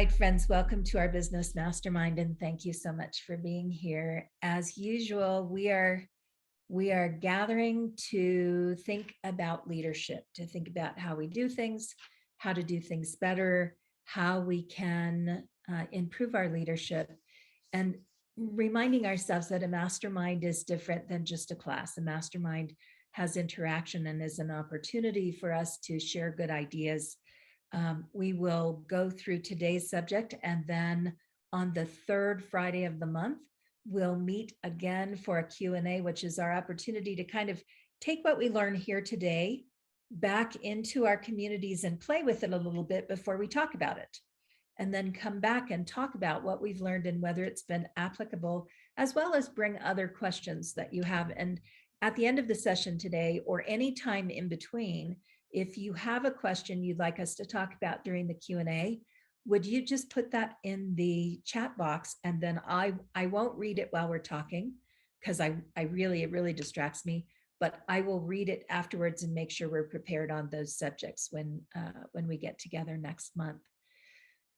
right, friends, welcome to our business mastermind, and thank you so much for being here. As usual, we are gathering to think about leadership, to think about how we do things, how to do things better, how we can improve our leadership, and reminding ourselves that a mastermind is different than just a class. A mastermind has interaction and is an opportunity for us to share good ideas. We will go through today's subject, and then on the third Friday of the month, we'll meet again for a Q&A, which is our opportunity to kind of take what we learn here today back into our communities and play with it a little bit before we talk about it, and then come back and talk about what we've learned and whether it's been applicable, as well as bring other questions that you have. And at the end of the session today, or any time in between, if you have a question you'd like us to talk about during the Q&A, would you just put that in the chat box, and then I won't read it while we're talking, because it really distracts me, but I will read it afterwards and make sure we're prepared on those subjects when we get together next month.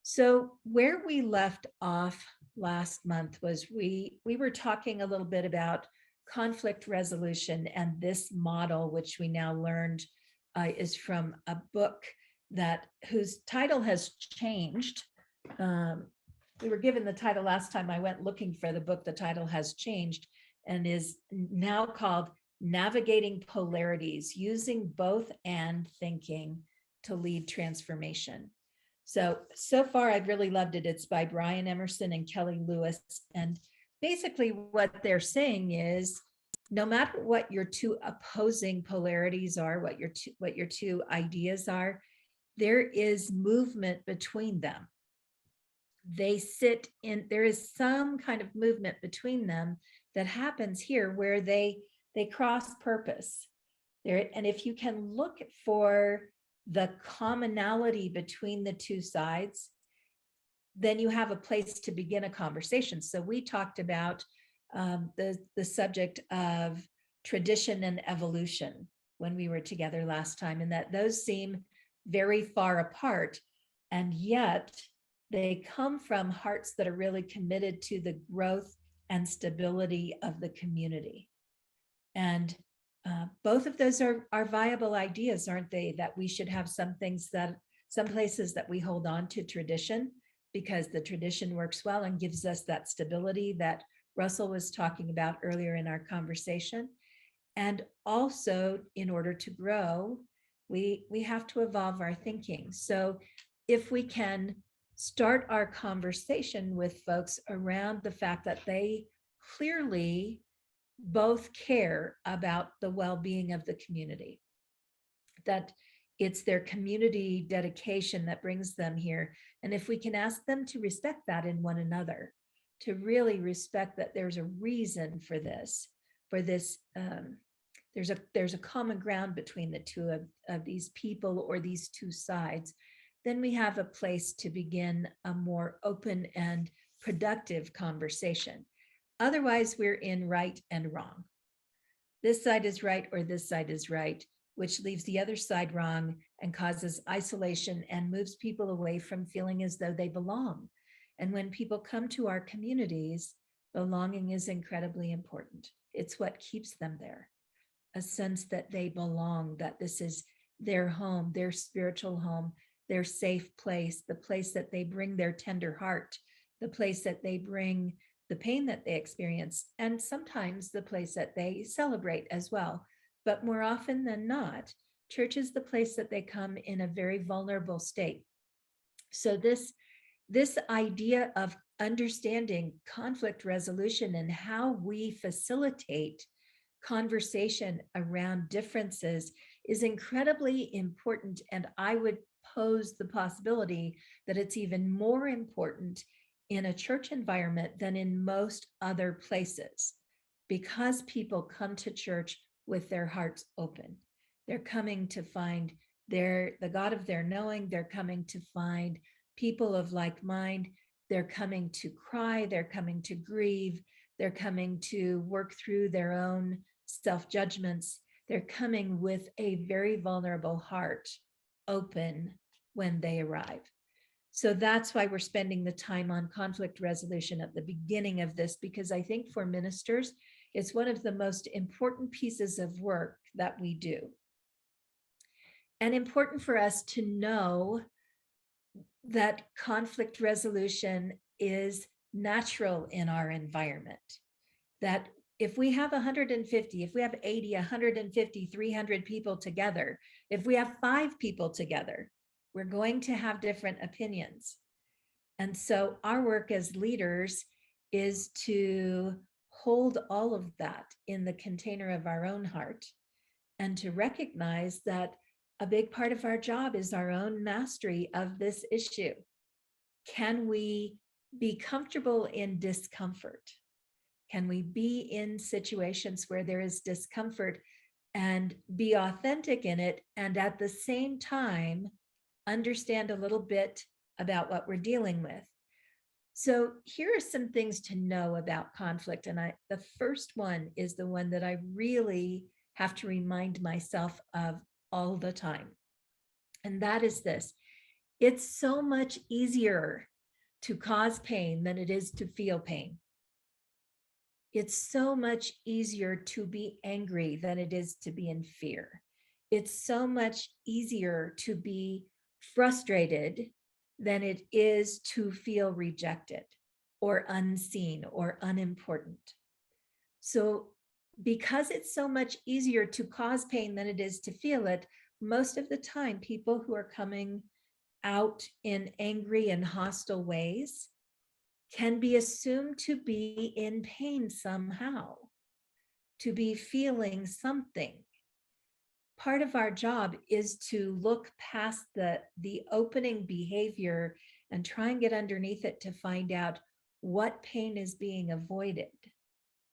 So where we left off last month was we were talking a little bit about conflict resolution, and this model, which we now learned is from a book whose title has changed. We were given the title last time I went looking for the book. The title has changed and is now called Navigating Polarities, Using Both and Thinking to Lead Transformation. So far, I've really loved it. It's by Brian Emerson and Kelly Lewis. And basically what they're saying is, no matter what your two opposing polarities are, what your two ideas are, there is movement between them. There is some kind of movement between them that happens here where they cross purpose there. And if you can look for the commonality between the two sides, then you have a place to begin a conversation. So we talked about the subject of tradition and evolution when we were together last time, and that those seem very far apart, and yet they come from hearts that are really committed to the growth and stability of the community. And both of those are viable ideas, aren't they? That we should have some places that we hold on to tradition, because the tradition works well and gives us that stability that Russell was talking about earlier in our conversation. And also, in order to grow, we have to evolve our thinking. So if we can start our conversation with folks around the fact that they clearly both care about the well-being of the community, that it's their community dedication that brings them here. And if we can ask them to respect that in one another, to really respect that there's a reason for this, there's a common ground between the two of these people or these two sides, then we have a place to begin a more open and productive conversation. Otherwise, we're in right and wrong. This side is right or this side is right, which leaves the other side wrong and causes isolation and moves people away from feeling as though they belong. And when people come to our communities, belonging is incredibly important. It's what keeps them there. A sense that they belong, that this is their home, their spiritual home, their safe place, the place that they bring their tender heart, the place that they bring the pain that they experience, and sometimes the place that they celebrate as well. But more often than not, church is the place that they come in a very vulnerable state. So this idea of understanding conflict resolution and how we facilitate conversation around differences is incredibly important. And I would pose the possibility that it's even more important in a church environment than in most other places, because people come to church with their hearts open. They're coming to find the God of their knowing. They're coming to find people of like mind. They're coming to cry. They're coming to grieve. They're coming to work through their own self-judgments. They're coming with a very vulnerable heart open when they arrive. So that's why we're spending the time on conflict resolution at the beginning of this, because I think for ministers, it's one of the most important pieces of work that we do. And important for us to know that conflict resolution is natural in our environment. That if we have 150, if we have 80, 150, 300 people together, if we have 5 people together, we're going to have different opinions. And so our work as leaders is to hold all of that in the container of our own heart and to recognize that a big part of our job is our own mastery of this issue. Can we be comfortable in discomfort? Can we be in situations where there is discomfort and be authentic in it, and at the same time understand a little bit about what we're dealing with? So here are some things to know about conflict. And the first one is the one that I really have to remind myself of all the time. And that is this: it's so much easier to cause pain than it is to feel pain. It's so much easier to be angry than it is to be in fear. It's so much easier to be frustrated than it is to feel rejected or unseen or unimportant. So, because it's so much easier to cause pain than it is to feel it, most of the time, people who are coming out in angry and hostile ways can be assumed to be in pain somehow, to be feeling something. Part of our job is to look past the opening behavior and try and get underneath it to find out what pain is being avoided,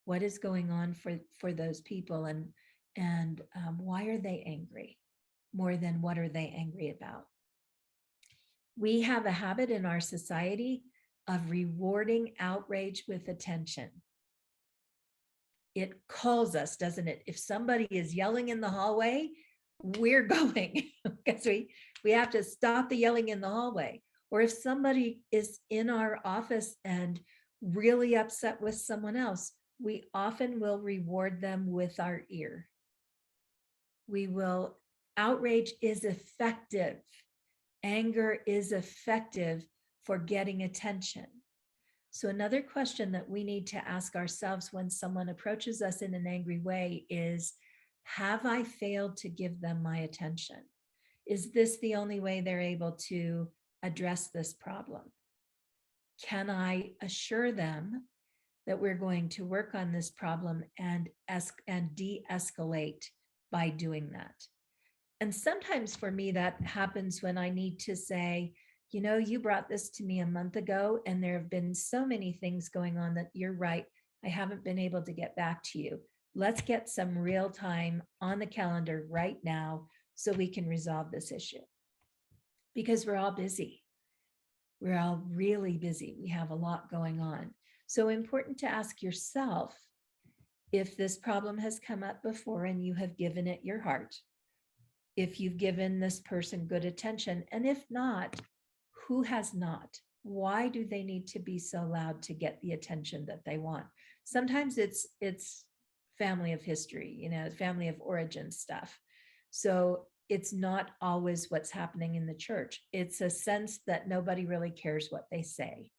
what is going on for those people, and why are they angry more than what are they angry about. We have a habit in our society of rewarding outrage with attention. It calls us, doesn't it? If somebody is yelling in the hallway, we're going because we have to stop the yelling in the hallway. Or if somebody is in our office and really upset with someone else, we often will reward them with our ear. Outrage is effective. Anger is effective for getting attention. So another question that we need to ask ourselves when someone approaches us in an angry way is, have I failed to give them my attention? Is this the only way they're able to address this problem? Can I assure them that we're going to work on this problem and de-escalate by doing that? And sometimes for me, that happens when I need to say, you brought this to me a month ago, and there have been so many things going on that you're right, I haven't been able to get back to you. Let's get some real time on the calendar right now so we can resolve this issue. Because we're all busy. We're all really busy. We have a lot going on. So important to ask yourself if this problem has come up before and you have given it your heart, if you've given this person good attention, and if not, who has not? Why do they need to be so loud to get the attention that they want? Sometimes it's family of history, family of origin stuff. So it's not always what's happening in the church. It's a sense that nobody really cares what they say.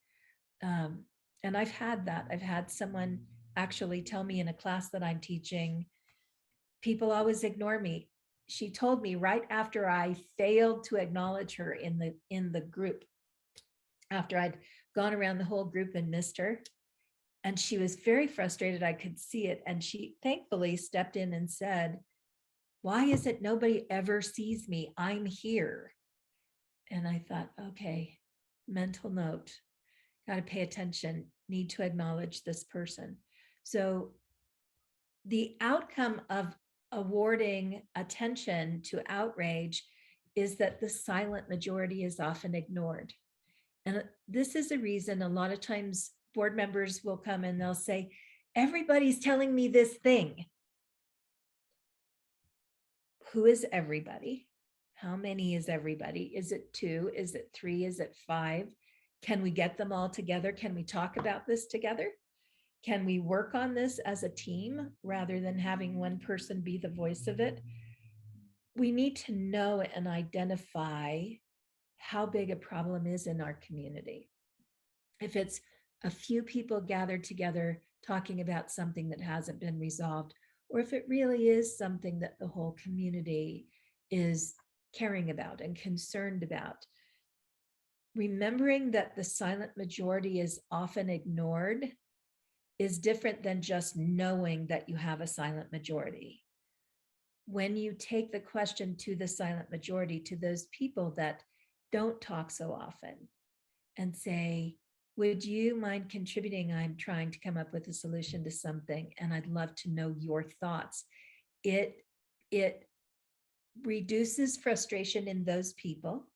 And I've had that. I've had someone actually tell me in a class that I'm teaching, people always ignore me. She told me right after I failed to acknowledge her in the group, after I'd gone around the whole group and missed her. And she was very frustrated. I could see it. And she thankfully stepped in and said, why is it nobody ever sees me? I'm here. And I thought, okay, mental note, got to pay attention, need to acknowledge this person. So the outcome of awarding attention to outrage is that the silent majority is often ignored. And this is a reason a lot of times board members will come and they'll say, everybody's telling me this thing. Who is everybody? How many is everybody? Is it 2? Is it 3? Is it 5? Can we get them all together? Can we talk about this together? Can we work on this as a team rather than having one person be the voice of it? We need to know and identify how big a problem is in our community. If it's a few people gathered together talking about something that hasn't been resolved, or if it really is something that the whole community is caring about and concerned about. Remembering that the silent majority is often ignored is different than just knowing that you have a silent majority. When you take the question to the silent majority, to those people that don't talk so often, and say, would you mind contributing? I'm trying to come up with a solution to something, and I'd love to know your thoughts. It reduces frustration in those people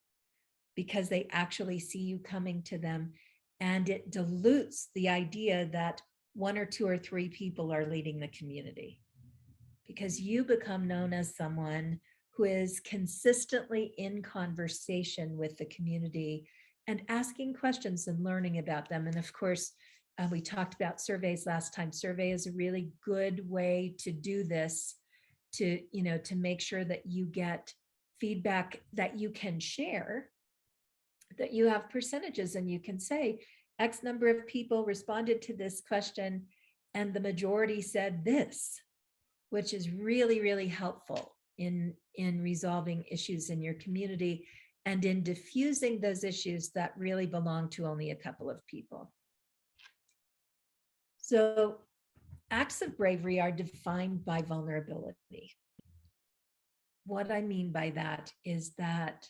because they actually see you coming to them, and it dilutes the idea that 1 or 2 or 3 people are leading the community, because you become known as someone who is consistently in conversation with the community and asking questions and learning about them. And of course, we talked about surveys last time. Survey is a really good way to do this, to make sure that you get feedback that you can share, that you have percentages, and you can say X number of people responded to this question and the majority said this, which is really, really helpful in resolving issues in your community and in diffusing those issues that really belong to only a couple of people. So acts of bravery are defined by vulnerability. What I mean by that is that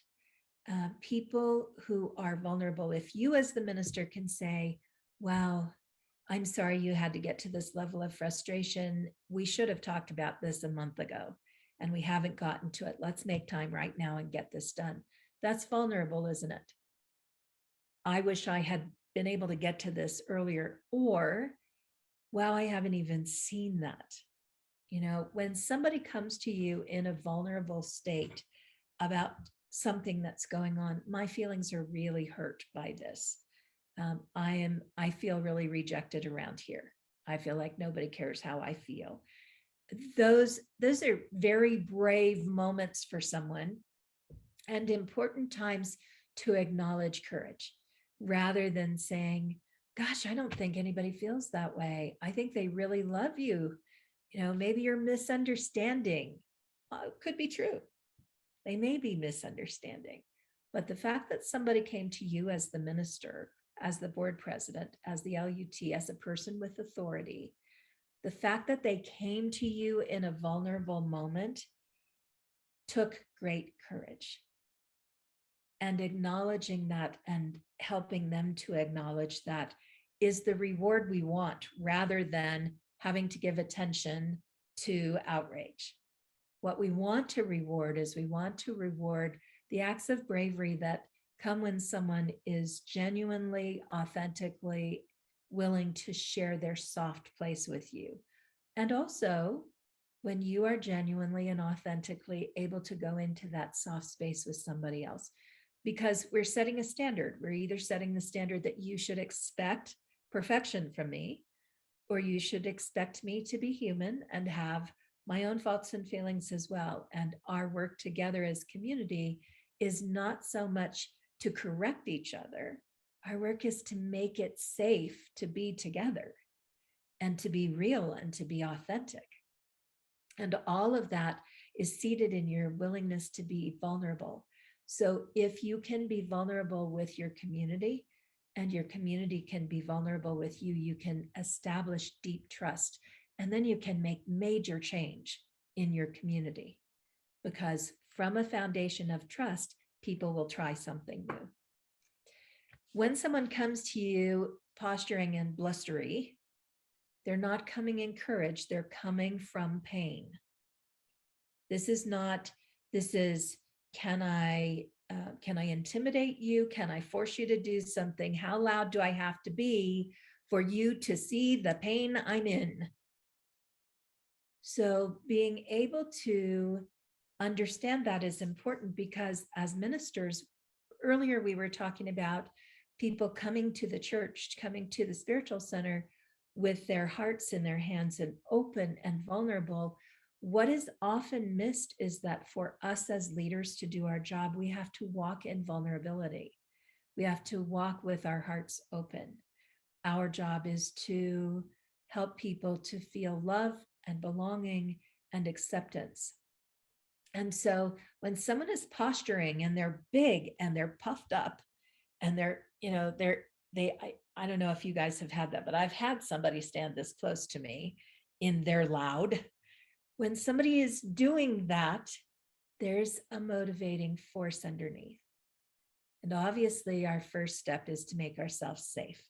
people who are vulnerable, if you as the minister can say, wow, I'm sorry you had to get to this level of frustration. We should have talked about this a month ago and we haven't gotten to it. Let's make time right now and get this done. That's vulnerable, isn't it? I wish I had been able to get to this earlier, or, wow, I haven't even seen that. When somebody comes to you in a vulnerable state about something that's going on, my feelings are really hurt by this. I feel really rejected around here. I feel like nobody cares how I feel. Those are very brave moments for someone, and important times to acknowledge courage, rather than saying, gosh, I don't think anybody feels that way. I think they really love you. Maybe you're misunderstanding. Could be true. They may be misunderstanding. But the fact that somebody came to you as the minister, as the board president, as the LUT, as a person with authority, the fact that they came to you in a vulnerable moment took great courage. And acknowledging that and helping them to acknowledge that is the reward we want, rather than having to give attention to outrage. What we want to reward is the acts of bravery that come when someone is genuinely, authentically willing to share their soft place with you. And also when you are genuinely and authentically able to go into that soft space with somebody else, because we're setting a standard. We're either setting the standard that you should expect perfection from me, or you should expect me to be human and have my own faults and feelings as well. And our work together as community is not so much to correct each other. Our work is to make it safe to be together and to be real and to be authentic. And all of that is seated in your willingness to be vulnerable. So if you can be vulnerable with your community, and your community can be vulnerable with you, you can establish deep trust. And then you can make major change in your community, because from a foundation of trust, people will try something new. When someone comes to you posturing and blustery, they're not coming encouraged, they're coming from pain. This is, can I intimidate you? Can I force you to do something? How loud do I have to be for you to see the pain I'm in? So being able to understand that is important, because as ministers, earlier we were talking about people coming to the church, coming to the spiritual center with their hearts in their hands and open and vulnerable. What is often missed is that for us as leaders to do our job, we have to walk in vulnerability. We have to walk with our hearts open. Our job is to help people to feel love and belonging and acceptance. And so when someone is posturing and they're big and they're puffed up and I don't know if you guys have had that, but I've had somebody stand this close to me in their loud. When somebody is doing that, there's a motivating force underneath. And obviously, our first step is to make ourselves safe.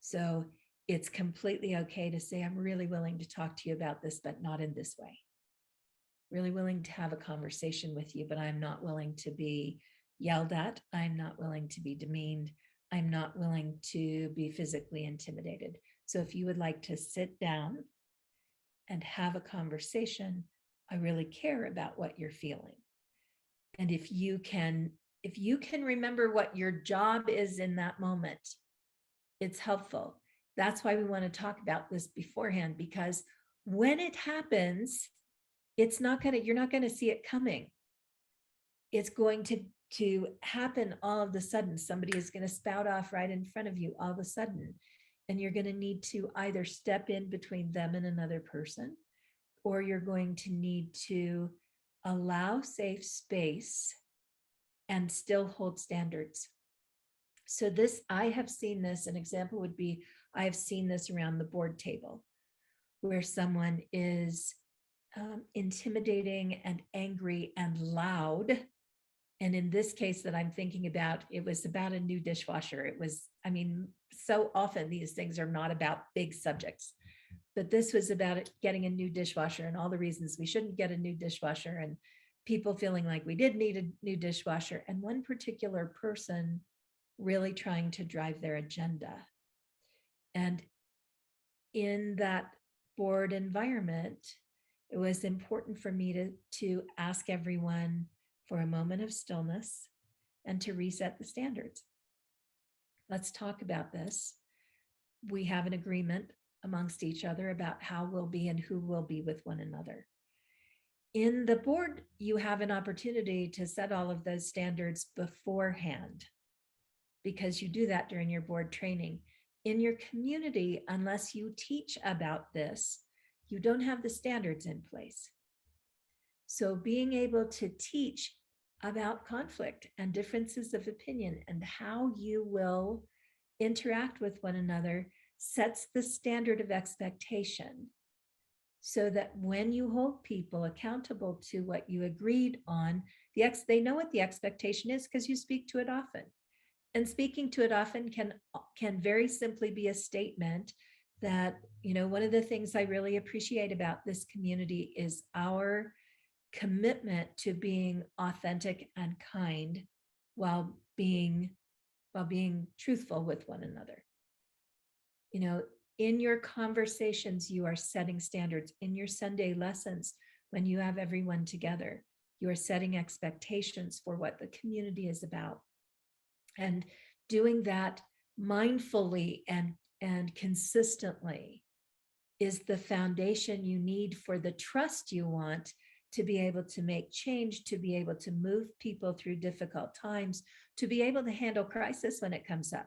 So it's completely okay to say, I'm really willing to talk to you about this, but not in this way. Really willing to have a conversation with you, but I'm not willing to be yelled at. I'm not willing to be demeaned. I'm not willing to be physically intimidated. So if you would like to sit down and have a conversation, I really care about what you're feeling. And if you can remember what your job is in that moment, it's helpful. That's why we want to talk about this beforehand, because when it happens, you're not going to see it coming. It's going to happen all of a sudden. Somebody is going to spout off right in front of you all of a sudden. And you're going to need to either step in between them and another person, or you're going to need to allow safe space and still hold standards. So I have seen this, an example would be, I have seen this around the board table where someone is intimidating and angry and loud. And in this case that I'm thinking about, it was about a new dishwasher. So often these things are not about big subjects, but this was about getting a new dishwasher and all the reasons we shouldn't get a new dishwasher, and people feeling like we did need a new dishwasher, and one particular person really trying to drive their agenda. And in that board environment, it was important for me to ask everyone for a moment of stillness and to reset the standards. Let's talk about this. We have an agreement amongst each other about how we'll be and who will be with one another. In the board, you have an opportunity to set all of those standards beforehand, because you do that during your board training. In your community, unless you teach about this, you don't have the standards in place. So being able to teach about conflict and differences of opinion and how you will interact with one another sets the standard of expectation, so that when you hold people accountable to what you agreed on, they know what the expectation is because you speak to it often. And speaking to it often can very simply be a statement that, one of the things I really appreciate about this community is our commitment to being authentic and kind while being truthful with one another. In your conversations, you are setting standards. In your Sunday lessons, when you have everyone together, you are setting expectations for what the community is about. And doing that mindfully and consistently is the foundation you need for the trust you want to be able to make change, to be able to move people through difficult times, to be able to handle crisis when it comes up.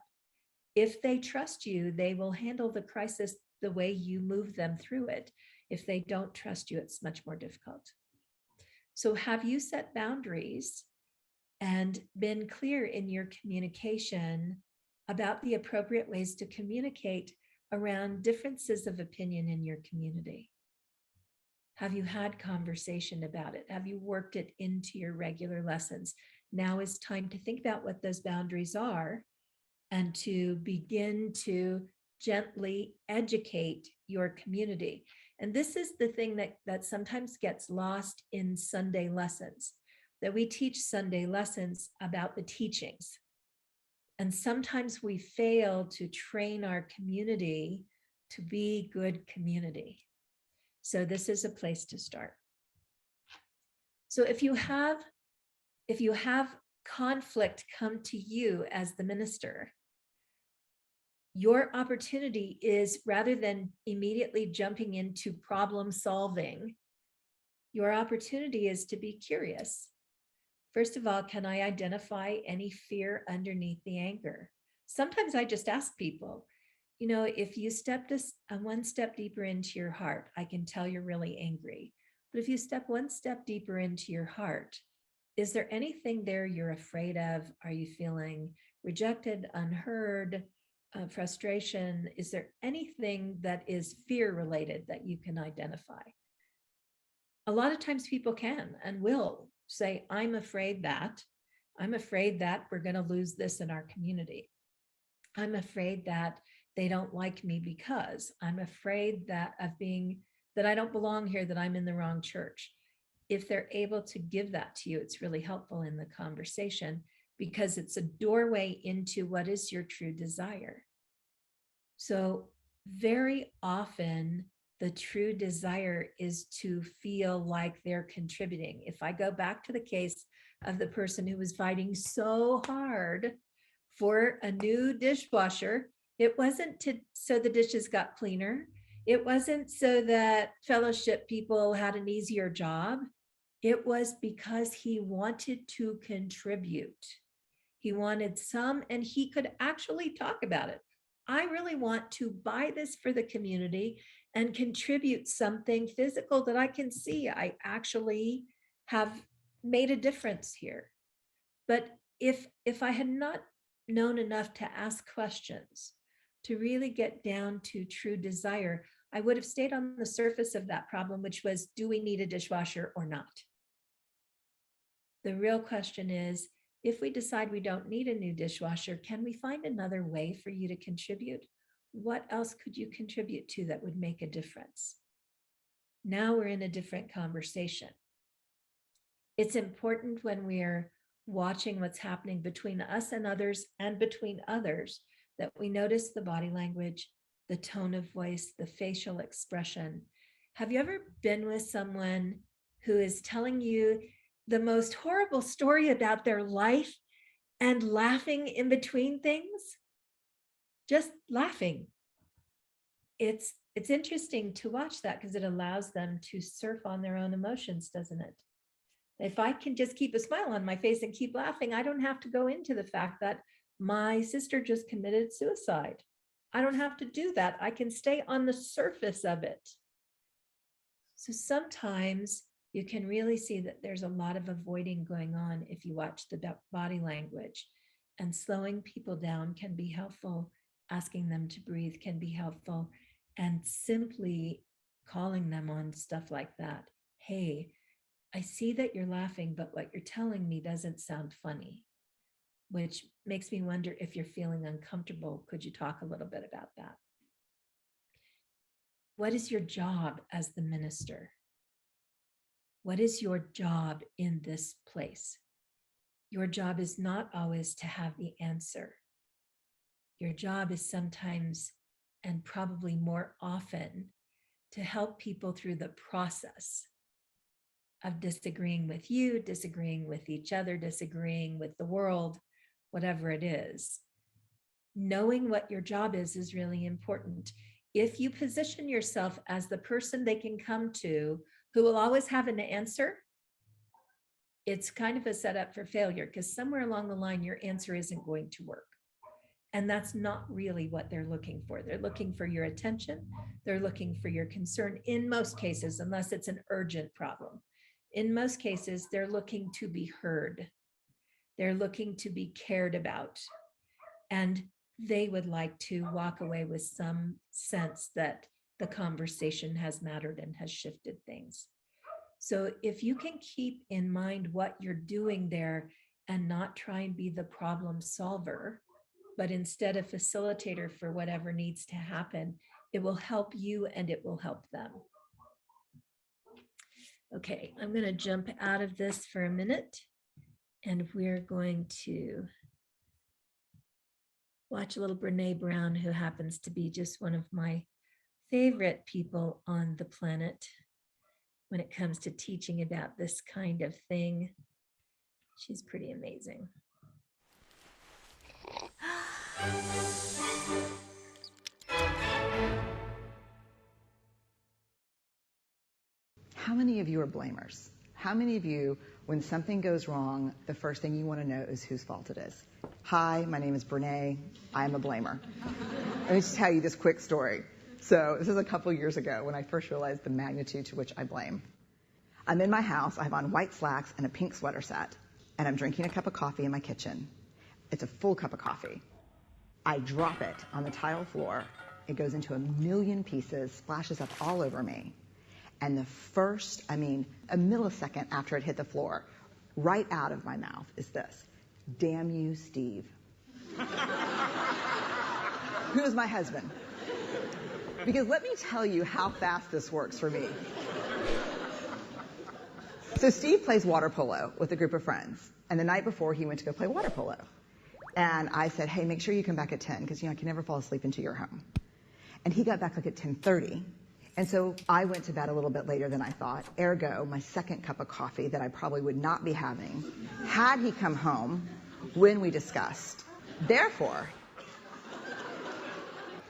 If they trust you, they will handle the crisis the way you move them through it. If they don't trust you, it's much more difficult. So have you set boundaries and been clear in your communication about the appropriate ways to communicate around differences of opinion in your community? Have you had conversation about it? Have you worked it into your regular lessons? Now is time to think about what those boundaries are and to begin to gently educate your community. And this is the thing that sometimes gets lost in Sunday lessons, that we teach Sunday lessons about the teachings. And sometimes we fail to train our community to be good community. So this is a place to start. So if you have conflict come to you as the minister, your opportunity is, rather than immediately jumping into problem solving, your opportunity is to be curious. First of all, can I identify any fear underneath the anger? Sometimes I just ask people, if you step one step deeper into your heart, I can tell you're really angry. But if you step one step deeper into your heart, is there anything there you're afraid of? Are you feeling rejected, unheard, frustration? Is there anything that is fear related that you can identify? A lot of times people can and will say, I'm afraid that we're going to lose this in our community. I'm afraid that they don't like me because I'm afraid that I don't belong here, that I'm in the wrong church. If they're able to give that to you, it's really helpful in the conversation, because it's a doorway into what is your true desire. So very often the true desire is to feel like they're contributing. If I go back to the case of the person who was fighting so hard for a new dishwasher, it wasn't so the dishes got cleaner. It wasn't so that fellowship people had an easier job. It was because he wanted to contribute. He wanted some, and he could actually talk about it. I really want to buy this for the community and contribute something physical that I can see. I actually have made a difference here. But if I had not known enough to ask questions, to really get down to true desire, I would have stayed on the surface of that problem, which was, do we need a dishwasher or not? The real question is, if we decide we don't need a new dishwasher, can we find another way for you to contribute? What else could you contribute to that would make a difference? Now we're in a different conversation. It's important when we're watching what's happening between us and others, and between others, that we notice the body language, the tone of voice, the facial expression. Have you ever been with someone who is telling you the most horrible story about their life and laughing in between things? Just laughing. It's interesting to watch that, because it allows them to surf on their own emotions, doesn't it? If I can just keep a smile on my face and keep laughing, I don't have to go into the fact that my sister just committed suicide. I don't have to do that. I can stay on the surface of it. So sometimes you can really see that there's a lot of avoiding going on if you watch the body language, and slowing people down can be helpful. Asking them to breathe can be helpful, and simply calling them on stuff like that. Hey, I see that you're laughing, but what you're telling me doesn't sound funny, which makes me wonder if you're feeling uncomfortable. Could you talk a little bit about that? What is your job as the minister? What is your job in this place? Your job is not always to have the answer. Your job is sometimes, and probably more often, to help people through the process of disagreeing with you, disagreeing with each other, disagreeing with the world, whatever it is. Knowing what your job is really important. If you position yourself as the person they can come to who will always have an answer, it's kind of a setup for failure, because somewhere along the line, your answer isn't going to work. And that's not really what they're looking for. They're looking for your attention. They're looking for your concern in most cases, unless it's an urgent problem. In most cases, they're looking to be heard. They're looking to be cared about. And they would like to walk away with some sense that the conversation has mattered and has shifted things. So if you can keep in mind what you're doing there, and not try and be the problem solver, but instead a facilitator for whatever needs to happen, it will help you and it will help them. Okay, I'm going to jump out of this for a minute, and we're going to watch a little Brene Brown, who happens to be just one of my favorite people on the planet. when it comes to teaching about this kind of thing. She's pretty amazing. How many of you are blamers? How many of you, when something goes wrong, the first thing you want to know is whose fault it is? Hi, my name is Brene. I am a blamer. Let me just tell you this quick story. So this is a couple years ago when I first realized the magnitude to which I blame. I'm in my house. I have on white slacks and a pink sweater set, and I'm drinking a cup of coffee in my kitchen. It's a full cup of coffee. I drop it on the tile floor. It goes into a million pieces, splashes up all over me. And the first, a millisecond after it hit the floor, right out of my mouth is this: damn you, Steve. Who's my husband? Because let me tell you how fast this works for me. So Steve plays water polo with a group of friends. And the night before, he went to go play water polo. And I said, hey, make sure you come back at 10, because I can never fall asleep until you're home. And he got back like at 10:30. And so I went to bed a little bit later than I thought. Ergo, my second cup of coffee that I probably would not be having had he come home when we discussed. Therefore,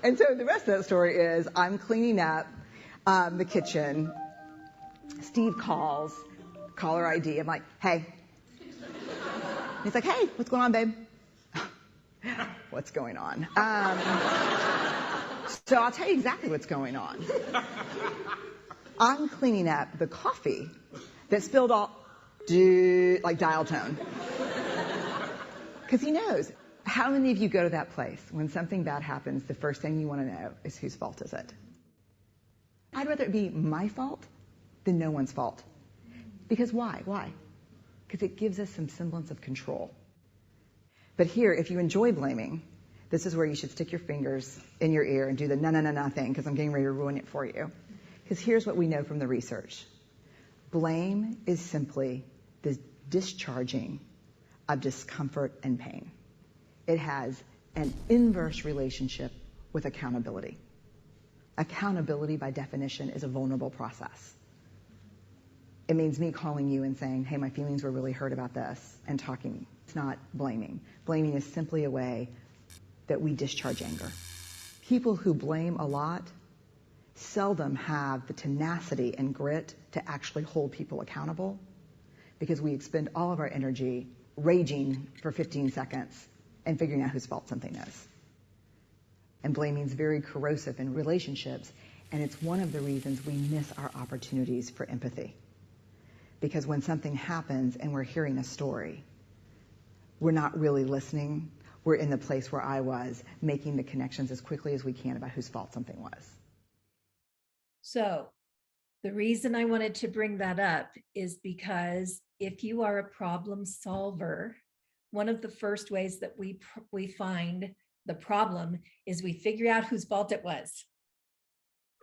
and so the rest of that story is I'm cleaning up the kitchen. Steve calls, caller ID. I'm like, hey. He's like, hey, what's going on, babe? What's going on? So I'll tell you exactly what's going on. I'm cleaning up the coffee that spilled all, like dial tone. Because he knows. How many of you go to that place when something bad happens, the first thing you want to know is whose fault is it? I'd rather it be my fault than no one's fault. Because why? Why? Because it gives us some semblance of control. But here, if you enjoy blaming, this is where you should stick your fingers in your ear and do the na thing, because I'm getting ready to ruin it for you. Because here's what we know from the research. Blame is simply the discharging of discomfort and pain. It has an inverse relationship with accountability. Accountability, by definition, is a vulnerable process. It means me calling you and saying, hey, my feelings were really hurt about this, and talking. It's not blaming. Blaming is simply a way that we discharge anger. People who blame a lot seldom have the tenacity and grit to actually hold people accountable, because we expend all of our energy raging for 15 seconds and figuring out whose fault something is. And blaming is very corrosive in relationships, and it's one of the reasons we miss our opportunities for empathy. Because when something happens and we're hearing a story, we're not really listening. We're in the place where I was, making the connections as quickly as we can about whose fault something was. So the reason I wanted to bring that up is because if you are a problem solver, one of the first ways that we find the problem is we figure out whose fault it was.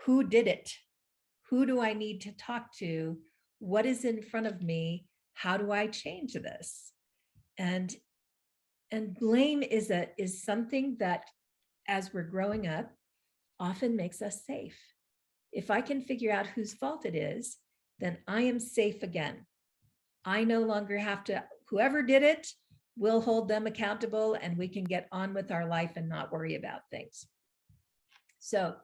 Who did it? Who do I need to talk to? What is in front of me? How do I change this? And blame is something that, as we're growing up, often makes us safe. If I can figure out whose fault it is, then I am safe again. I no longer have to, whoever did it, we'll hold them accountable, and we can get on with our life and not worry about things. So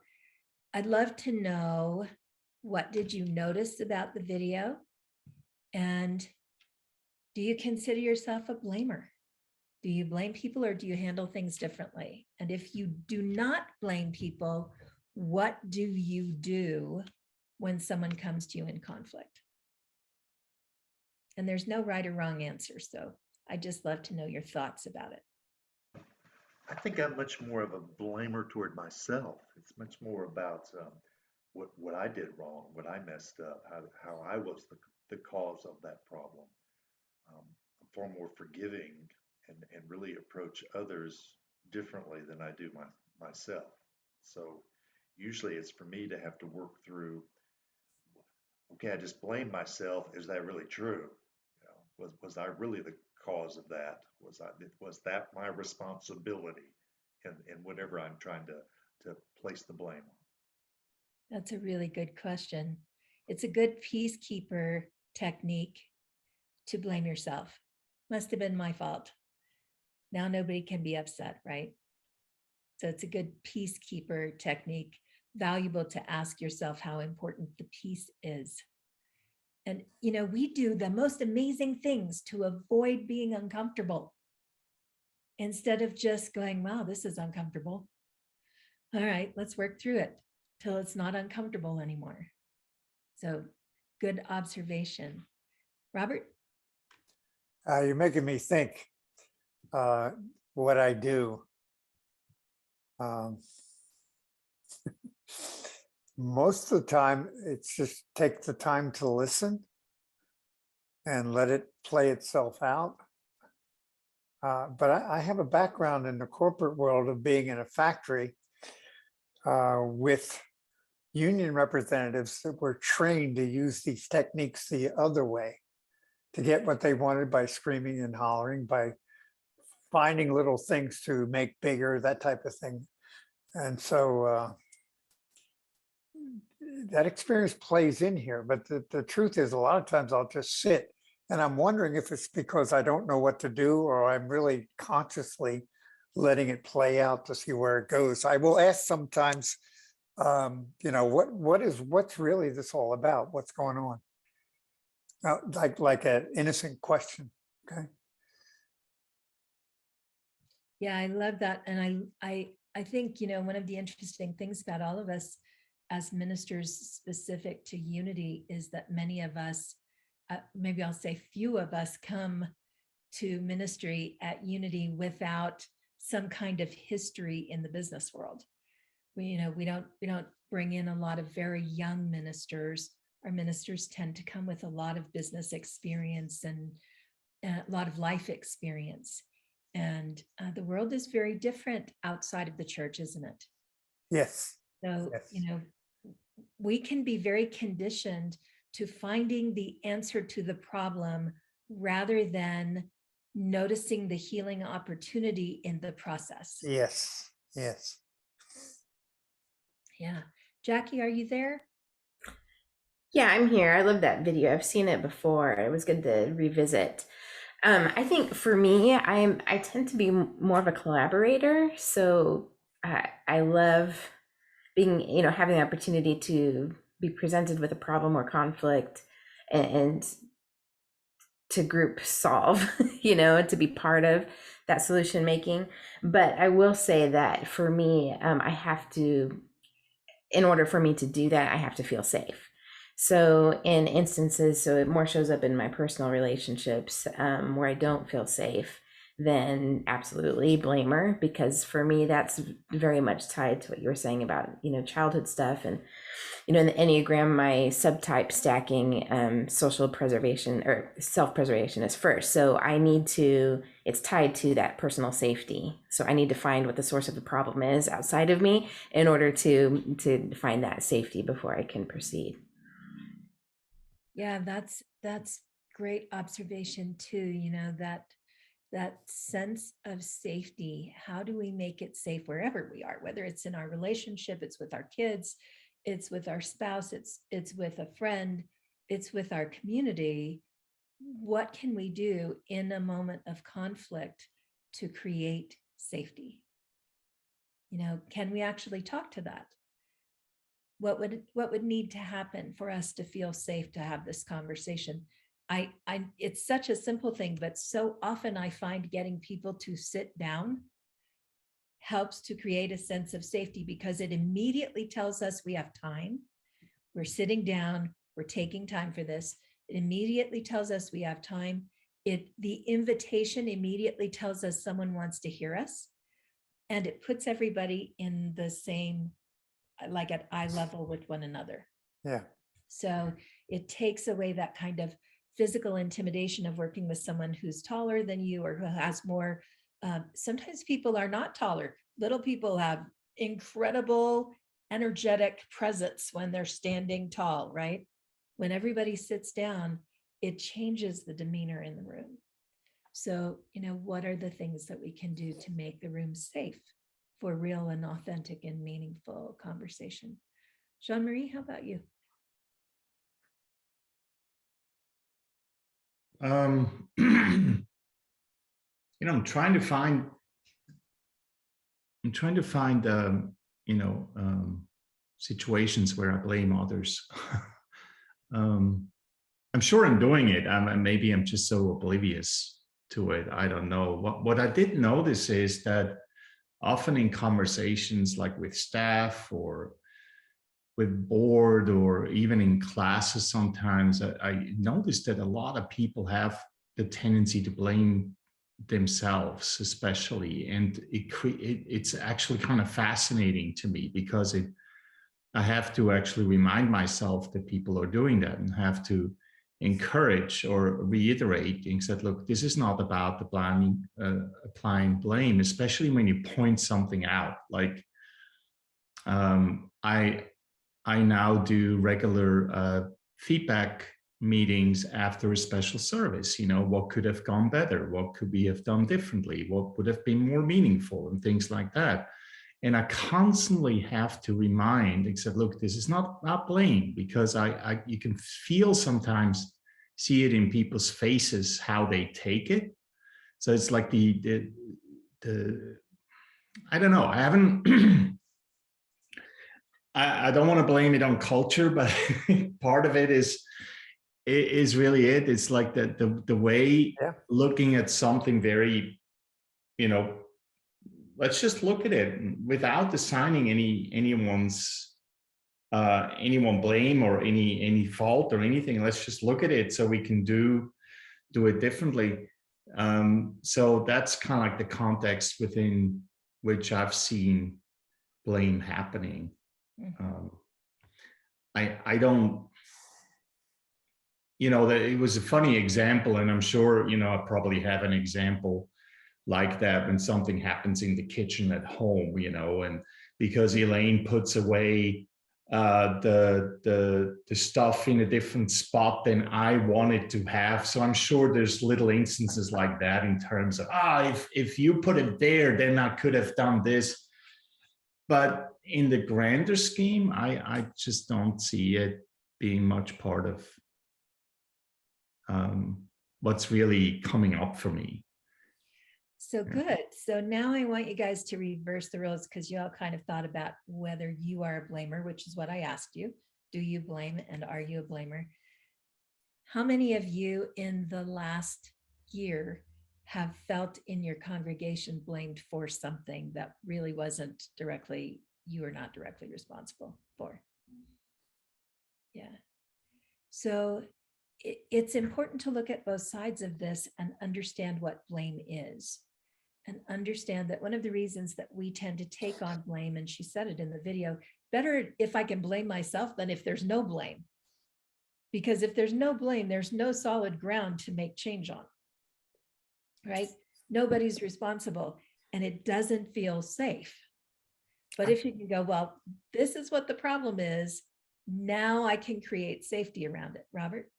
I'd love to know, what did you notice about the video? And do you consider yourself a blamer? Do you blame people, or do you handle things differently? And if you do not blame people, what do you do when someone comes to you in conflict? And there's no right or wrong answer, so I'd just love to know your thoughts about it. I think I'm much more of a blamer toward myself. It's much more about what I did wrong, what I messed up, how I was the cause of that problem. I'm far more forgiving and really approach others differently than I do myself. So usually it's for me to have to work through, okay, I just blame myself. Is that really true? Was I really the cause of that? Was that my responsibility in whatever I'm trying to place the blame on? That's a really good question. It's a good peacekeeper technique to blame yourself. Must have been my fault. Now nobody can be upset, right? So it's a good peacekeeper technique, valuable to ask yourself how important the peace is. And, we do the most amazing things to avoid being uncomfortable instead of just going, wow, this is uncomfortable. All right, let's work through it till it's not uncomfortable anymore. So good observation. Robert? You're making me think what I do. Um, most of the time, it's just take the time to listen and let it play itself out. But I have a background in the corporate world of being in a factory with union representatives that were trained to use these techniques the other way, to get what they wanted by screaming and hollering, by finding little things to make bigger, that type of thing. And so that experience plays in here. But the truth is, a lot of times I'll just sit and I'm wondering if it's because I don't know what to do, or I'm really consciously letting it play out to see where it goes. I will ask sometimes, what's really this all about? What's going on? Like an innocent question. Okay. Yeah, I love that. And I think, one of the interesting things about all of us as ministers specific to unity is that many of us, maybe I'll say few of us, come to ministry at Unity without some kind of history in the business world. We don't bring in a lot of very young ministers. Our ministers tend to come with a lot of business experience and a lot of life experience. And the world is very different outside of the church, isn't it? Yes. So, Yes. we can be very conditioned to finding the answer to the problem rather than noticing the healing opportunity in the process. Yes. Yes. Yeah. Jackie, are you there? Yeah, I'm here. I love that video. I've seen it before. It was good to revisit. I think for me, I tend to be more of a collaborator. So I love being, having the opportunity to be presented with a problem or conflict and to group solve, to be part of that solution making. But I will say that for me, I have to, in order for me to do that, I have to feel safe. So in instances, so it more shows up in my personal relationships where I don't feel safe, then absolutely blamer, because for me, that's very much tied to what you were saying about, childhood stuff. And, in the Enneagram, my subtype stacking, social preservation or self-preservation is first. So it's tied to that personal safety. So I need to find what the source of the problem is outside of me in order to find that safety before I can proceed. Yeah, that's great observation too, that sense of safety. How do we make it safe wherever we are, whether it's in our relationship, it's with our kids, it's with our spouse, it's with a friend, it's with our community. What can we do in a moment of conflict to create safety? Can we actually talk to that? What would need to happen for us to feel safe to have this conversation? It's such a simple thing, but so often I find getting people to sit down helps to create a sense of safety, because it immediately tells us we have time. We're sitting down, we're taking time for this. It immediately tells us we have time. The invitation immediately tells us someone wants to hear us, and it puts everybody in the same, like at eye level with one another. Yeah. So it takes away that kind of physical intimidation of working with someone who's taller than you or who has more. Sometimes people are not taller. Little people have incredible energetic presence when they're standing tall, right? When everybody sits down, it changes the demeanor in the room. So, what are the things that we can do to make the room safe for real and authentic and meaningful conversation? Jean-Marie, how about you? I'm trying to find, you know, situations where I blame others. I'm sure I'm doing it. Maybe I'm just so oblivious to it. I don't know. What I did notice is that often in conversations like with staff or with board or even in classes, sometimes I noticed that a lot of people have the tendency to blame themselves, especially, and it's actually kind of fascinating to me because I have to actually remind myself that people are doing that and have to encourage or reiterate things that, look, this is not about applying blame, especially when you point something out. Like I now do regular feedback meetings after a special service. You know, what could have gone better? What could we have done differently? What would have been more meaningful and things like that. And I constantly have to remind, except, look, this is not blame, because you can feel sometimes, see it in people's faces, how they take it. So it's like the I don't know. I haven't, I don't want to blame it on culture, but part of it is really it. It's like the way looking at something very, you know, let's just look at it without assigning anyone blame or any fault or anything. Let's just look at it so we can do it differently. So that's kind of like the context within which I've seen blame happening. I don't, you know, that it was a funny example, and I'm sure, you know, I probably have an example like that when something happens in the kitchen at home, you know, and because Elaine puts away the stuff in a different spot than I wanted to have. So I'm sure there's little instances like that in terms of, if you put it there, then I could have done this. But in the grander scheme, I just don't see it being much part of what's really coming up for me. So good. So now I want you guys to reverse the roles, because you all kind of thought about whether you are a blamer, which is what I asked you. Do you blame, and are you a blamer? How many of you in the last year have felt in your congregation blamed for something that really wasn't directly, you are not directly responsible for? Yeah. So it's important to look at both sides of this and understand what blame is, and understand that one of the reasons that we tend to take on blame, and she said it in the video, better if I can blame myself than if there's no blame. Because if there's no blame, there's no solid ground to make change on, right? Nobody's responsible, and it doesn't feel safe. But if you can go, well, this is what the problem is, now I can create safety around it. Robert?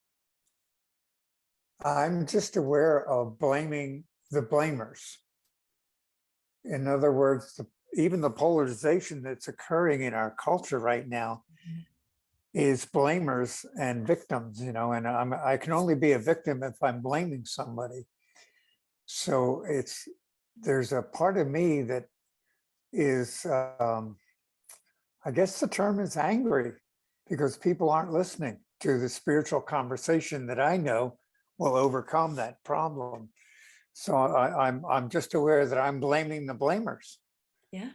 I'm just aware of blaming the blamers. In other words, even the polarization that's occurring in our culture right now is blamers and victims, you know, and I can only be a victim if I'm blaming somebody. So there's a part of me that is, I guess the term is angry, because people aren't listening to the spiritual conversation that I know will overcome that problem. So I'm just aware that I'm blaming the blamers. Yeah.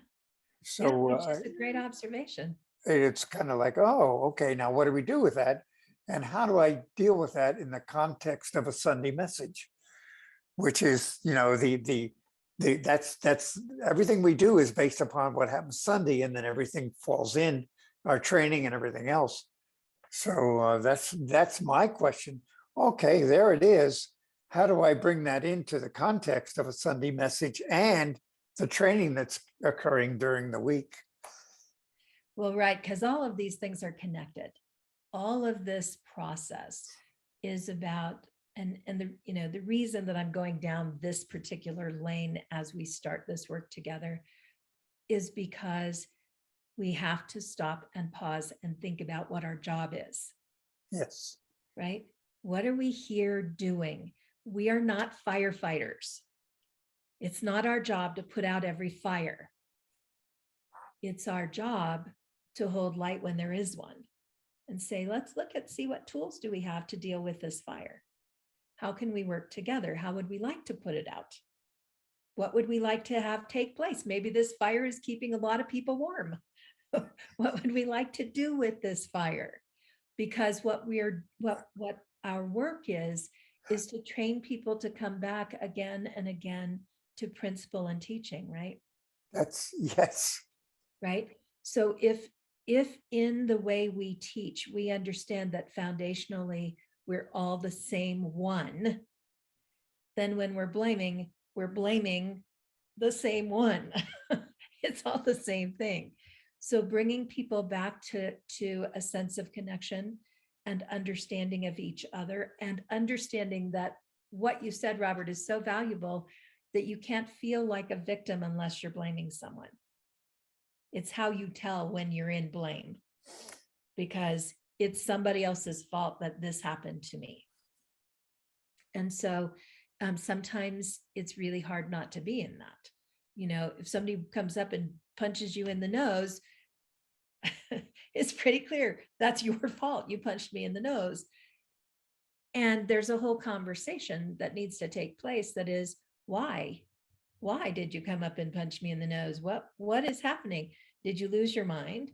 So which is a great observation. It's kind of like, oh, okay, now what do we do with that? And how do I deal with that in the context of a Sunday message? Which is, you know, that's everything we do is based upon what happens Sunday, and then everything falls in our training and everything else. So that's my question. Okay, there it is. How do I bring that into the context of a Sunday message and the training that's occurring during the week? Well, right, because all of these things are connected. All of this process is about, and the reason that I'm going down this particular lane as we start this work together is because we have to stop and pause and think about what our job is. Yes. Right? What are we here doing? We are not firefighters. It's not our job to put out every fire. It's our job to hold light when there is one and say, let's see what tools do we have to deal with this fire? How can we work together? How would we like to put it out? What would we like to have take place? Maybe this fire is keeping a lot of people warm. What would we like to do with this fire? Because what our work is to train people to come back again and again to principle and teaching, right? Yes. Right. So if in the way we teach, we understand that foundationally we're all the same one, then when we're blaming the same one. It's all the same thing. So bringing people back to a sense of connection and understanding of each other, and understanding that what you said, Robert, is so valuable, that you can't feel like a victim unless you're blaming someone. It's how you tell when you're in blame, because it's somebody else's fault that this happened to me. And so sometimes it's really hard not to be in that. You know, if somebody comes up and punches you in the nose, it's pretty clear that's your fault. You punched me in the nose. And there's a whole conversation that needs to take place that is, why? Why did you come up and punch me in the nose? What is happening? Did you lose your mind?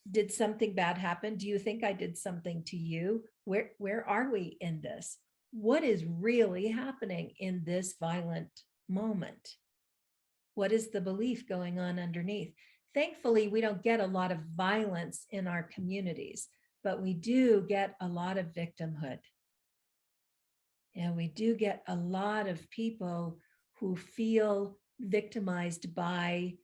Did something bad happen? Do you think I did something to you? Where are we in this? What is really happening in this violent moment? What is the belief going on underneath? Thankfully, we don't get a lot of violence in our communities, but we do get a lot of victimhood. And we do get a lot of people who feel victimized by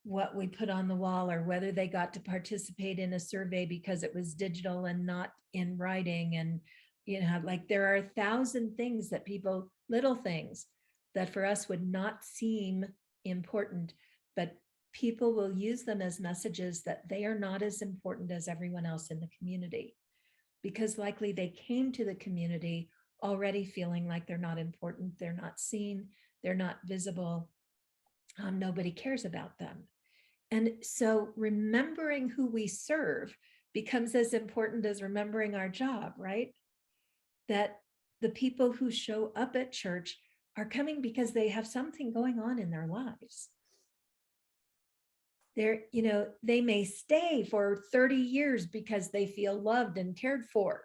what we put on the wall, or whether they got to participate in a survey because it was digital and not in writing. And, you know, like there are 1,000 things that people, little things that for us would not seem important, but people will use them as messages that they are not as important as everyone else in the community, because likely they came to the community already feeling like they're not important, they're not seen, they're not visible, nobody cares about them. And so remembering who we serve becomes as important as remembering our job, right? That the people who show up at church are coming because they have something going on in their lives. They're, you know, they may stay for 30 years because they feel loved and cared for,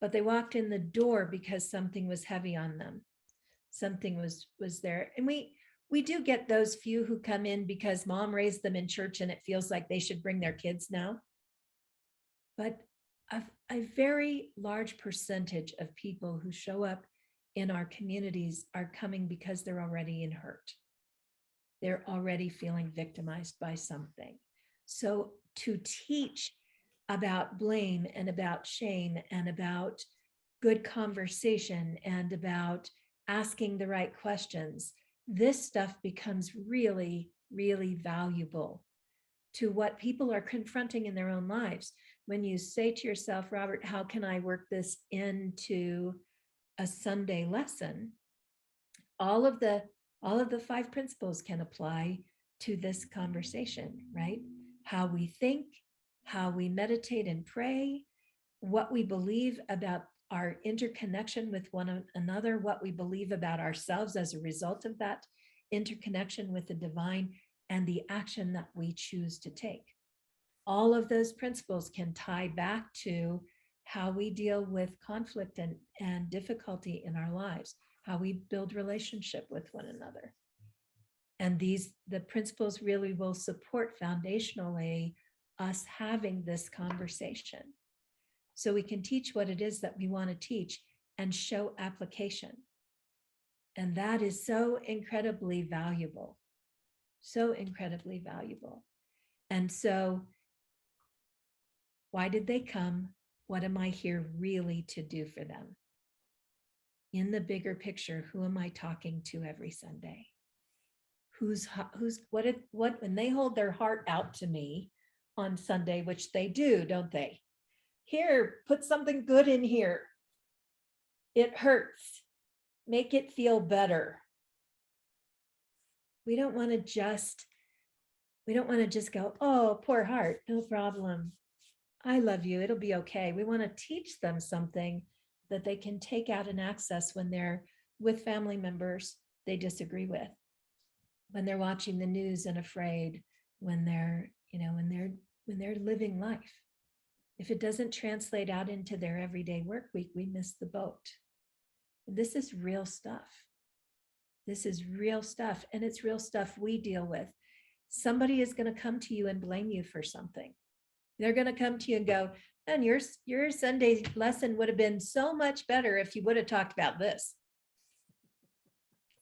but they walked in the door because something was heavy on them. Something was there. And we do get those few who come in because mom raised them in church and it feels like they should bring their kids now. But a very large percentage of people who show up in our communities are coming because they're already in hurt. They're already feeling victimized by something. So to teach about blame and about shame and about good conversation and about asking the right questions, this stuff becomes really, really valuable to what people are confronting in their own lives. When you say to yourself, Robert, how can I work this into a Sunday lesson? All of the 5 principles can apply to this conversation, right? How we think, how we meditate and pray, what we believe about our interconnection with one another, what we believe about ourselves as a result of that interconnection with the divine, and the action that we choose to take. All of those principles can tie back to how we deal with conflict and difficulty in our lives, how we build relationship with one another. And the principles really will support foundationally us having this conversation. So we can teach what it is that we want to teach and show application. And that is so incredibly valuable. So incredibly valuable. And so, why did they come? What am I here really to do for them? In the bigger picture, who am I talking to every Sunday? When they hold their heart out to me on Sunday, which they do, don't they? Here, put something good in here. It hurts. Make it feel better. We don't want to just go, oh, poor heart, no problem. I love you. It'll be okay. We want to teach them something that they can take out and access when they're with family members they disagree with, when they're watching the news and afraid, when they're, when they're living life. If it doesn't translate out into their everyday work week, we miss the boat. This is real stuff. This is real stuff, and it's real stuff we deal with. Somebody is going to come to you and blame you for something. They're going to come to you and go, and your Sunday lesson would have been so much better if you would have talked about this.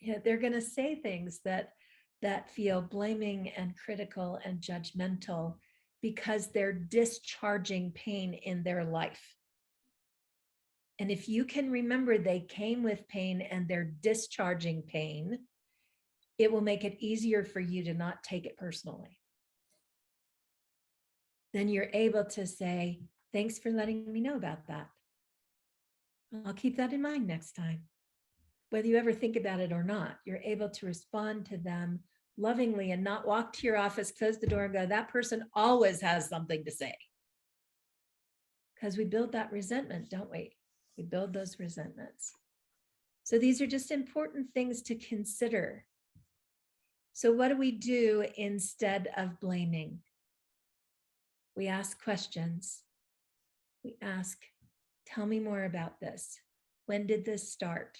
Yeah, they're going to say things that feel blaming and critical and judgmental because they're discharging pain in their life. And if you can remember they came with pain and they're discharging pain, it will make it easier for you to not take it personally. Then you're able to say, thanks for letting me know about that. I'll keep that in mind next time. Whether you ever think about it or not, you're able to respond to them lovingly and not walk to your office, close the door and go, that person always has something to say. Because we build that resentment, don't we? We build those resentments. So these are just important things to consider. So what do we do instead of blaming? We ask questions. We ask, tell me more about this. When did this start?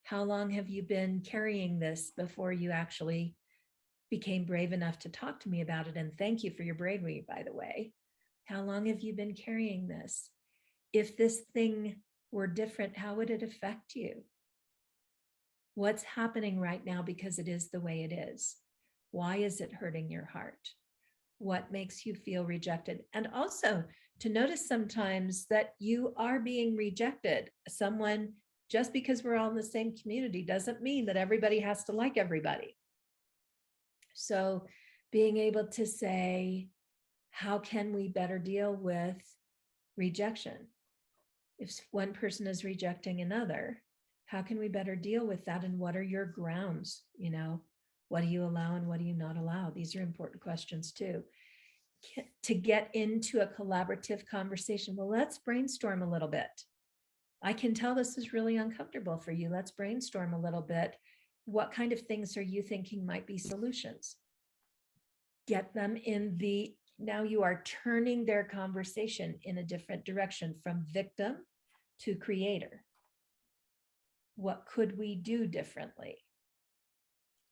How long have you been carrying this before you actually became brave enough to talk to me about it? And thank you for your bravery, by the way. How long have you been carrying this? If this thing were different, how would it affect you? What's happening right now because it is the way it is? Why is it hurting your heart? What makes you feel rejected? And also to notice sometimes that you are being rejected. Someone, just because we're all in the same community doesn't mean that everybody has to like everybody. So being able to say, how can we better deal with rejection? If one person is rejecting another, how can we better deal with that? And what are your grounds? What do you allow and what do you not allow? These are important questions too. To get into a collaborative conversation, well, let's brainstorm a little bit. I can tell this is really uncomfortable for you. Let's brainstorm a little bit. What kind of things are you thinking might be solutions? Get them now you are turning their conversation in a different direction from victim to creator. What could we do differently?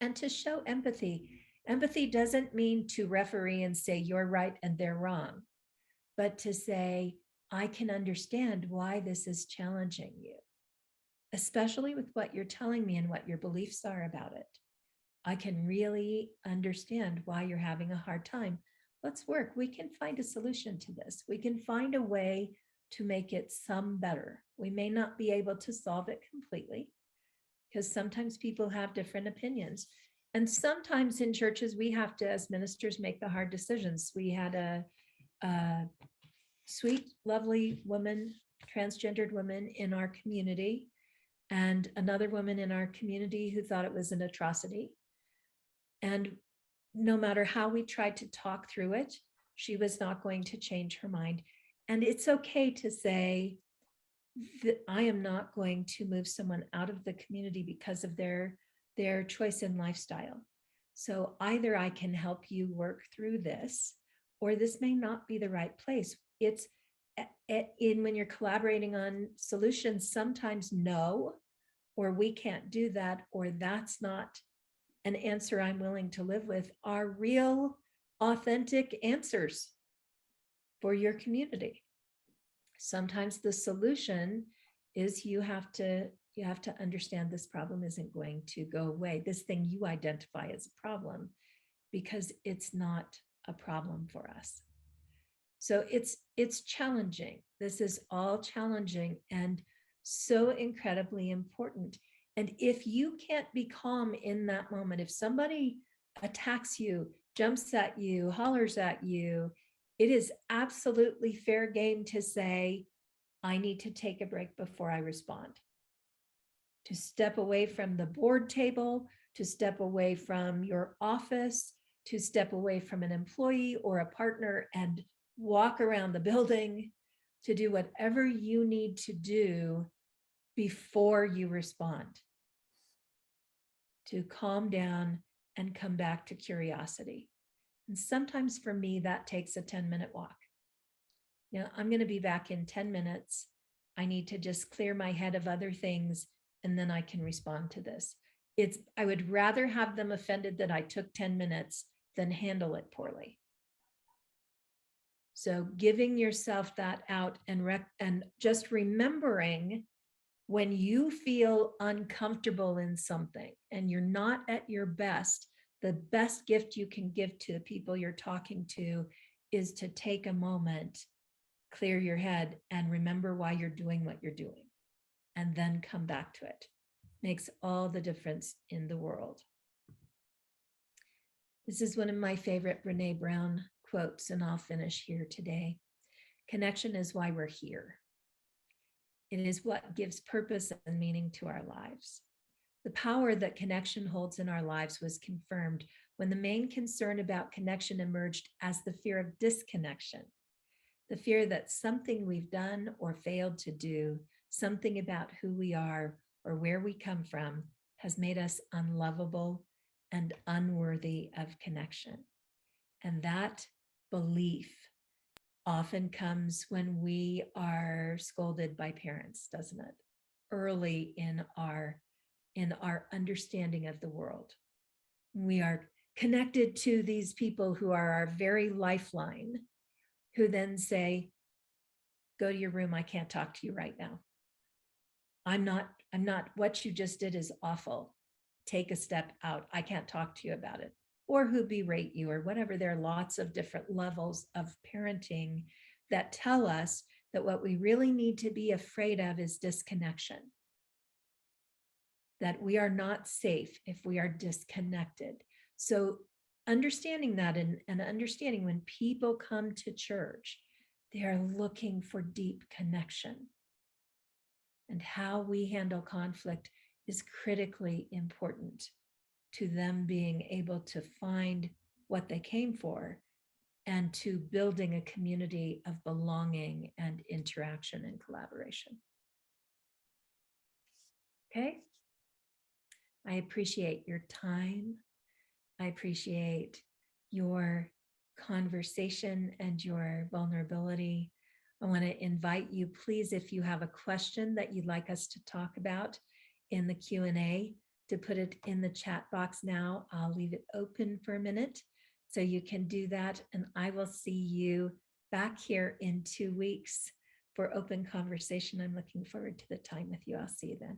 And to show empathy. Empathy doesn't mean to referee and say you're right and they're wrong, but to say, I can understand why this is challenging you, especially with what you're telling me and what your beliefs are about it. I can really understand why you're having a hard time. Let's work. We can find a solution to this. We can find a way to make it some better. We may not be able to solve it completely because sometimes people have different opinions. And sometimes in churches, we have to, as ministers, make the hard decisions. We had a sweet, lovely woman, transgendered woman in our community, and another woman in our community who thought it was an atrocity. And no matter how we tried to talk through it, she was not going to change her mind. And it's okay to say that I am not going to move someone out of the community because of their choice in lifestyle. So either I can help you work through this, or this may not be the right place. It's when you're collaborating on solutions, sometimes no, or we can't do that, or that's not an answer I'm willing to live with, are real, authentic answers for your community. Sometimes the solution is you have to understand this problem isn't going to go away. This thing you identify as a problem because it's not a problem for us. So it's challenging. This is all challenging and so incredibly important. And if you can't be calm in that moment, if somebody attacks you, jumps at you, hollers at you, it is absolutely fair game to say, I need to take a break before I respond. to step away from the board table, to step away from your office, to step away from an employee or a partner and walk around the building, to do whatever you need to do before you respond, to calm down and come back to curiosity. And sometimes for me, that takes a 10-minute walk. Now, I'm going to be back in 10 minutes. I need to just clear my head of other things, and then I can respond to this. I would rather have them offended that I took 10 minutes than handle it poorly. So giving yourself that out and just remembering when you feel uncomfortable in something and you're not at your best, the best gift you can give to the people you're talking to is to take a moment, clear your head, and remember why you're doing what you're doing, and then come back to it. Makes all the difference in the world. This is one of my favorite Brené Brown quotes, and I'll finish here today. Connection is why we're here. It is what gives purpose and meaning to our lives. The power that connection holds in our lives was confirmed when the main concern about connection emerged as the fear of disconnection. The fear that something we've done or failed to do, something about who we are or where we come from, has made us unlovable and unworthy of connection. And that belief often comes when we are scolded by parents, doesn't it? Early in our understanding of the world. We are connected to these people who are our very lifeline, who then say, go to your room, I can't talk to you right now. I'm not, what you just did is awful. Take a step out. I can't talk to you about it. Or who berate you or whatever. There are lots of different levels of parenting that tell us that what we really need to be afraid of is disconnection. That we are not safe if we are disconnected. So understanding that and understanding when people come to church, they are looking for deep connection. And how we handle conflict is critically important to them being able to find what they came for and to building a community of belonging and interaction and collaboration. Okay. I appreciate your time. I appreciate your conversation and your vulnerability. I want to invite you, please, if you have a question that you'd like us to talk about in the Q&A, to put it in the chat box now. I'll leave it open for a minute so you can do that. And I will see you back here in 2 weeks for open conversation. I'm looking forward to the time with you. I'll see you then.